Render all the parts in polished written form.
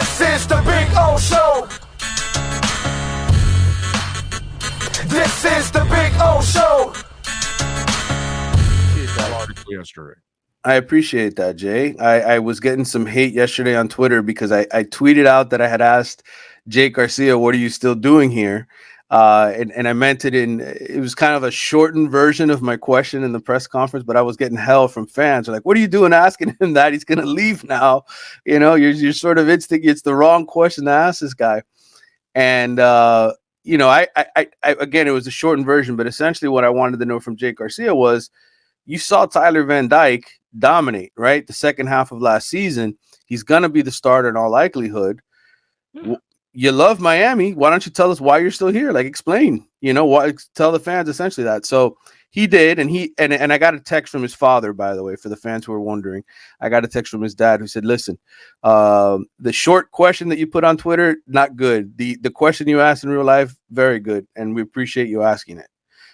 This is the Big O Show. This is the Big O Show. Yesterday. I appreciate that, Jay. I was getting some hate yesterday on Twitter because I tweeted out that I had asked Jake Garcia, what are you still doing here? And I meant it was kind of a shortened version of my question in the press conference, but I was getting hell from fans. They're like, what are you doing asking him that? He's going to leave now. You know, you're sort of instinct. It's the wrong question to ask this guy. And, you know, I again, it was a shortened version, but essentially what I wanted to know from Jake Garcia was, you saw Tyler Van Dyke dominate, right? The second half of last season. He's going to be the starter in all likelihood. You love Miami. Why don't you tell us why you're still here? Like, explain, you know, why, tell the fans essentially that. So he did. And I got a text from his father, by the way, for the fans who are wondering. I got a text from his dad who said, listen, the short question that you put on Twitter, not good. The question you asked in real life, very good. And we appreciate you asking it.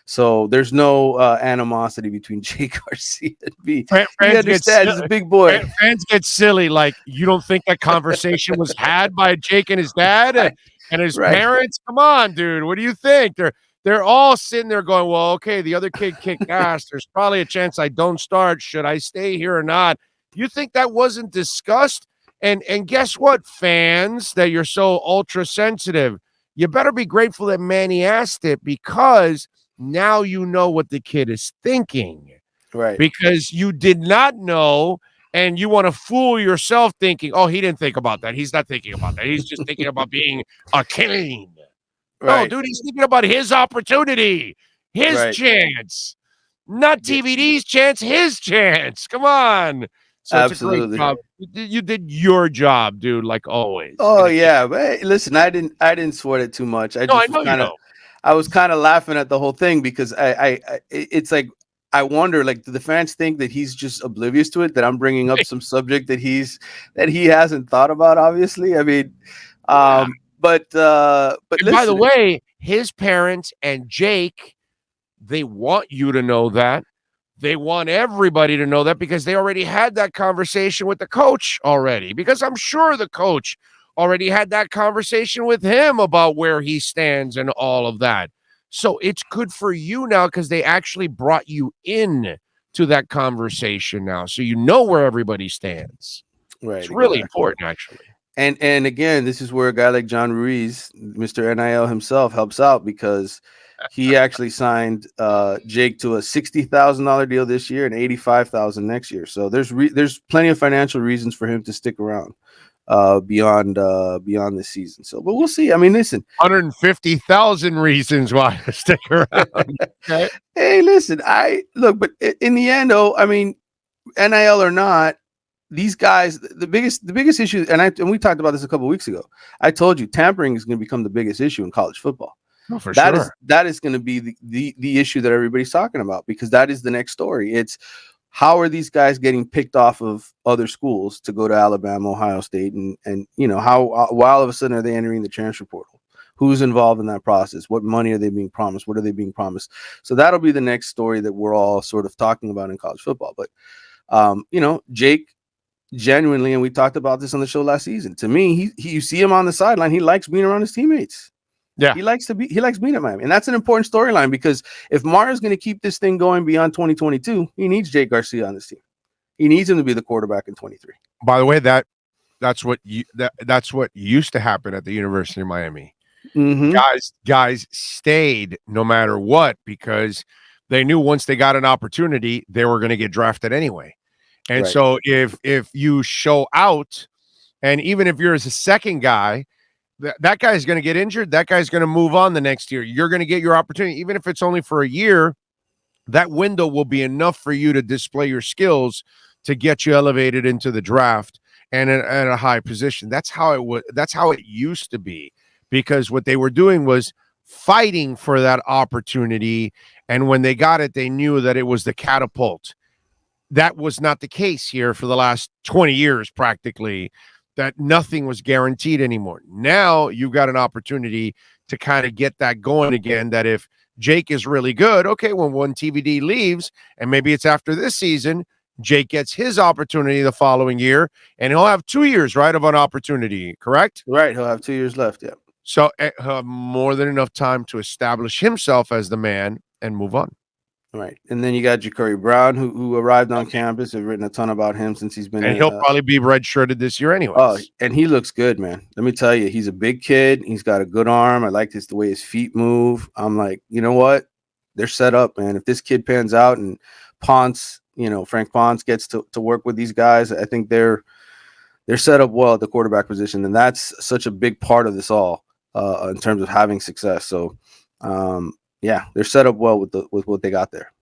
So there's no animosity between Jake Garcia and me. He understands, he's a big boy. Fans get silly. Like, you don't think that conversation was had by Jake and his dad and his parents? Come on, dude. What do you think? They're all sitting there going, well, okay, the other kid kicked ass. There's probably a chance I don't start. Should I stay here or not? You think that wasn't discussed? And guess what, fans, that you're so ultra sensitive? You better be grateful that Manny asked it, because now you know what the kid is thinking. Right. Because you did not know, and you want to fool yourself thinking, oh, he didn't think about that. He's not thinking about that. He's just thinking about being a king. Right. No, dude, he's thinking about his opportunity, his chance. Not TVD's chance, his chance. Come on. So absolutely. It's a great job. You did your job, dude, like always. Oh, yeah. But listen, I didn't sweat it too much. I was kind of laughing at the whole thing because it's like, I wonder, like, do the fans think that he's just oblivious to it, that I'm bringing up some subject that he hasn't thought about? Obviously, I mean, but listen, by the way, his parents and Jake, they want you to know that. They want everybody to know that, because they already had that conversation with the coach already. Because I'm sure the coach already had that conversation with him about where he stands and all of that. So it's good for you now, because they actually brought you in to that conversation now. So you know where everybody stands. Right. It's really important, actually. And again, this is where a guy like John Ruiz, Mr. NIL himself, helps out, because he actually signed Jake to a $60,000 deal this year and $85,000 next year. So there's plenty of financial reasons for him to stick around beyond this season. So, but we'll see. I mean, listen, 150,000 reasons why to stick around. Okay. Hey, listen, but in the end, though, I mean, NIL or not, these guys, the biggest issue, and we talked about this a couple of weeks ago. I told you tampering is going to become the biggest issue in college football. Oh, for sure. That is going to be the issue that everybody's talking about, because that is the next story. It's, how are these guys getting picked off of other schools to go to Alabama, Ohio State, and you know, why all of a sudden are they entering the transfer portal? Who's involved in that process? What money are they being promised? What are they being promised? So that'll be the next story that we're all sort of talking about in college football. But you know, Jake, genuinely, and we talked about this on the show last season, to me, you see him on the sideline, he likes being around his teammates. Yeah, he likes being at Miami, and that's an important storyline, because if Mara's going to keep this thing going beyond 2022, he needs Jake Garcia on this team. He needs him to be the quarterback in 23. By the way, that's what used to happen at the University of Miami. Mm-hmm. Guys stayed no matter what, because they knew once they got an opportunity, they were going to get drafted anyway. And so if you show out, and even if you're as a second guy, that guy's going to get injured. That guy's going to move on the next year. You're going to get your opportunity. Even if it's only for a year, that window will be enough for you to display your skills to get you elevated into the draft and at a high position. That's how it was. That's how it used to be, because what they were doing was fighting for that opportunity. And when they got it, they knew that it was the catapult. That was not the case here for the last 20 years, practically, that nothing was guaranteed anymore. Now you've got an opportunity to kind of get that going again, that if Jake is really good, okay, when TVD leaves, and maybe it's after this season, Jake gets his opportunity the following year, and he'll have 2 years, right, of an opportunity, correct? Right. He'll have 2 years left. Yeah. So he'll have more than enough time to establish himself as the man and move on. Right. And then you got Ja'Cory Brown, who arrived on campus. I've written a ton about him since he's been And he'll probably be redshirted this year anyways. Oh, and he looks good, man. Let me tell you, he's a big kid. He's got a good arm. I like the way his feet move. I'm like, you know what? They're set up, man. If this kid pans out and Ponce, Frank Ponce gets to work with these guys, I think they're set up well at the quarterback position. And that's such a big part of this all in terms of having success. So, yeah, they're set up well with what they got there.